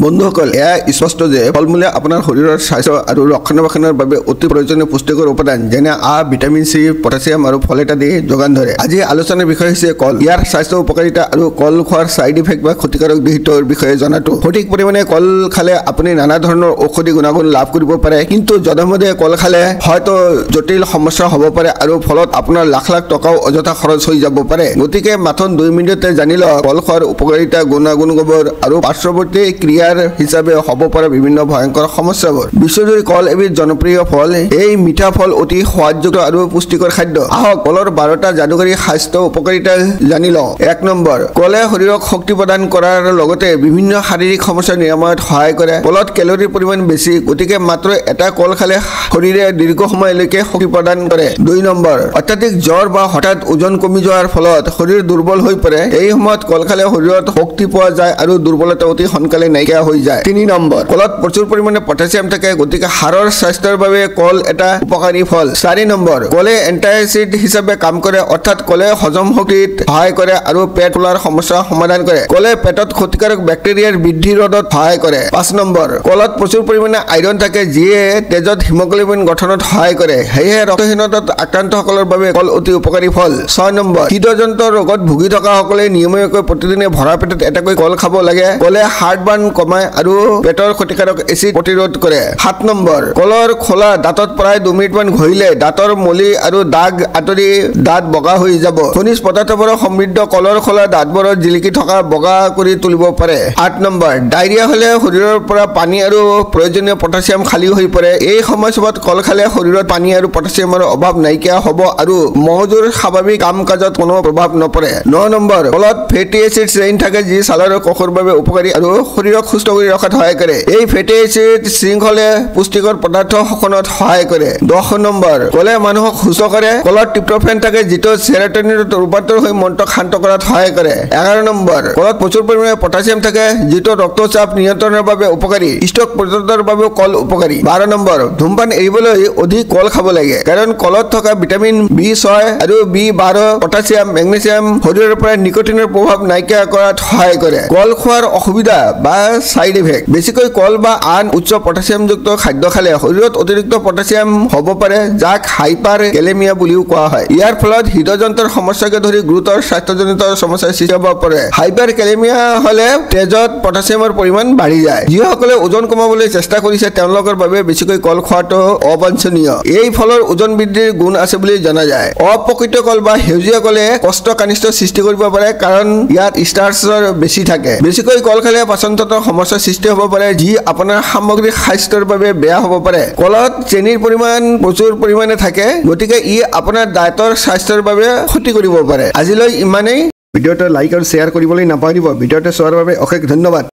বন্ধুসকল, এয়া স্পষ্ট যে ফলমূলে আপোনাৰ শৰীৰৰ স্বাস্থ্য আৰু ৰক্ষণাবেক্ষণৰ বাবে অতি প্ৰয়োজনীয় পুষ্টিকৰ উপাদান যেনে আ, ভিটামিন চি, পটাছিয়াম আৰু ফলেট আদি যোগান ধৰে। আজি আলোচনাৰ বিষয় হৈছে কল। ইয়াৰ স্বাস্থ্য উপকাৰিতা আৰু কল খোৱাৰ ছাইড ইফেক্ট বা ক্ষতিকাৰক দিশটোৰ বিষয়ে জনাটো। সঠিক পৰিমাণে কল খালে আপুনি নানা ধৰণৰ ঔষধি গুণাগুণ লাভ কৰিব পাৰে, কিন্তু যধে-মধে কল খালে হয়তো জটিল সমস্যা হ'ব পাৰে আৰু ফলত আপোনাৰ লাখ লাখ টকাও অযথা খৰচ হৈ যাব পাৰে। গতিকে মাথোন 2 মিনিটতে জানি লওক কল খোৱাৰ উপকাৰিতা, গুণাগুণবোৰ আৰু পাৰ্শ্বৱৰ্তী ক্ৰিয়াৰ হিচাপে হ'ব পৰা বিভিন্ন ভয়ংকৰ সমস্যাবোৰ। বিশ্বজুৰি কল এবিধ জনপ্ৰিয় ফল। এই মিঠা ফল অতি সোৱাদযুক্ত আৰু পুষ্টিকৰ খাদ্য। আহক কলৰ 12টা যাদুকাৰী স্বাস্থ্য উপকাৰিতা জানি লওঁ। 1 নম্বৰ, কলে শৰীৰক শক্তি প্ৰদান কৰাৰ লগতে বিভিন্ন শাৰীৰিক সমস্যা নিৰাময়ত সহায় কৰে। কলত কেলৰিৰ পৰিমাণ বেছি, গতিকে মাত্ৰ এটা কল খালে শৰীৰে দীৰ্ঘ সময়লৈকে শক্তি প্ৰদান কৰে। 2 নম্বৰ, অত্যাধিক জ্বৰ বা হঠাৎ ওজন কমি যোৱাৰ ফলত শৰীৰ দুৰ্বল হৈ পৰে। এই সময়ত কল খালে শৰীৰত শক্তি পোৱা যায় আৰু দুৰ্বলতা অতি সোনকালে নাইকিয়া হৈ যায়। 3 নম্বৰ, কলত প্ৰচুৰ পৰিমাণে পটাছিয়াম থাকে, গতিকে হাড়ৰ স্বাস্থ্যৰ বাবে কল এটা উপকাৰী ফল। 4 নম্বৰ, কলে এন্টাচিড হিচাপে কাম কৰে, অৰ্থাৎ কলে হজম শক্তিত সহায় কৰে আৰু পেট ফুলাৰ সমস্যা সমাধান কৰে। কলে পেটত ক্ষতিকাৰক বেক্টেৰিয়াৰ বৃদ্ধি ৰোধত সহায় কৰে। 5 নম্বৰ, কলত প্ৰচুৰ পৰিমাণে আইৰণ থাকে, যিয়ে তেজত হিমোগ্লোবিন গঠনত সহায় কৰে। সেয়েহে ৰক্তহীনতাত আক্ৰান্তসকলৰ বাবে কল অতি উপকাৰী ফল। 6 নম্বৰ, হৃদযন্ত্ৰ ৰোগত ভুগি থকাসকলে নিয়মীয়াকৈ প্ৰতিদিনে ভৰা পেটত এটাকৈ কল খাব লাগে। কলে হাৰ্ট বাৰ্ণ কমায় আৰু পেটৰ ক্ষতিকাৰক এচিড প্ৰতিৰোধ কৰে। 7 নম্বৰ, কলৰ খোলা দাঁতত প্ৰায় 2 মিনিটমান ঘঁহিলে দাঁতৰ মলি আৰু দাগ আঁতৰি দাঁত বগা হৈ যাব। খনিজ পদাৰ্থবোৰৰ সমৃদ্ধ কলৰ খোলা দাঁতবোৰত জিলিকি থকা বগা কৰি তুলিব পাৰে। 8 নম্বৰ, ডায়েৰিয়া হ'লে শৰীৰৰ পৰা পানী আৰু প্ৰয়োজনীয় পটাছিয়াম খালী হৈ পৰে। এই সময়ছোৱাত কল খালে শৰীৰত পানী আৰু পটাছিয়ামৰ অভাৱ নাইকিয়া হ'ব আৰু মগজুৰ স্বাভাৱিক কাম-কাজত কোনো প্ৰভাৱ নপৰে। 9 নম্বৰ, কলত ফেটি এচিড চেইন থাকে, যি ছালৰ কোষৰ বাবে উপকাৰী আৰু শৰীৰক সুস্থ কৰি ৰখাত সহায় কৰে। এই ফেটি এচিড শৃংখলে পুষ্টিকৰ পদাৰ্থ শোষণত সহায় কৰে। 10 নম্বৰ, কলে মানুহক সুস্থ কৰে। কলত ট্ৰিপ্টোফেন থাকে, যিটো চেৰ'টনিনত ৰূপান্তৰ হৈ মনটোক শান্ত কৰাত সহায় কৰে। 11 নম্বৰ, কলত প্ৰচুৰ পৰিমাণে পটাছিয়াম থাকে, যিটো ৰক্তচাপ নিয়ন্ত্ৰণৰ বাবে উপকাৰী। ষ্ট্ৰোক প্ৰতিৰোধৰ বাবেও কল উপকাৰী। 12 নম্বৰ, ধূমপান এৰিবলৈ অধিক কল খাব লাগে, কাৰণ কলত থকা ভিটামিন B6 আৰু B12, পটাছিয়াম, মেগনেছিয়াম শৰীৰৰ পৰা নিকোটিনৰ প্ৰভাৱ নাইকিয়া কৰাত সহায় কৰে। কল খোৱাৰ অসুবিধা বা ছাইড ইফেক্ট। বেছিকৈ কল বা আন উচ্চ পটাছিয়ামযুক্ত খাদ্য খালে শৰীৰত অতিৰিক্ত পটাছিয়াম হ'ব পাৰে, যাক হাইপাৰ কেলেমিয়া বুলিও কোৱা হয়। ইয়াৰ ফলত হৃদযন্ত্ৰৰ সমস্যাকে ধৰি গুৰুতৰ স্বাস্থ্যজনিত সমস্যাৰ সৃষ্টি হ'ব পাৰে। হাইপাৰ কেলেমিয়া হ'লে তেজত পটাছিয়ামৰ পৰিমাণ বাঢ়ি যায়। যিসকলে ওজন কমাবলৈ চেষ্টা কৰিছে তেওঁলোকৰ বাবে বেছিকৈ কল খোৱাটো অবাঞ্ছনীয়। এই ফলৰ ওজন বৃদ্ধিৰ গুণ আছে বুলি জনা যায়। অপ্ৰকৃত কল বা সেউজীয়া কলে কষ্ট-কানিষ্ঠ সৃষ্টি কৰিব পাৰে, কাৰণ ইয়াত ষ্টাৰ্চৰ বেছি থাকে। বেছিকৈ কল খালে পাচনতন্ত্ৰৰ সমস্যাৰ সৃষ্টি হ'ব পাৰে, যি আপোনাৰ সামগ্ৰিক স্বাস্থ্যৰ বাবে বেয়া হ'ব পাৰে। কলত চেনিৰ পৰিমাণ প্ৰচুৰ পৰিমাণে থাকে, গতিকে ই আপোনাৰ দাঁতৰ স্বাস্থ্যৰ বাবে ক্ষতি কৰিব পাৰে। আজিলৈ ইমানেই। ভিডিঅ'টো লাইক আৰু শ্বেয়াৰ কৰিবলৈ নাপাহৰিব। ভিডিঅ'টো চোৱাৰ বাবে অশেষ ধন্যবাদ।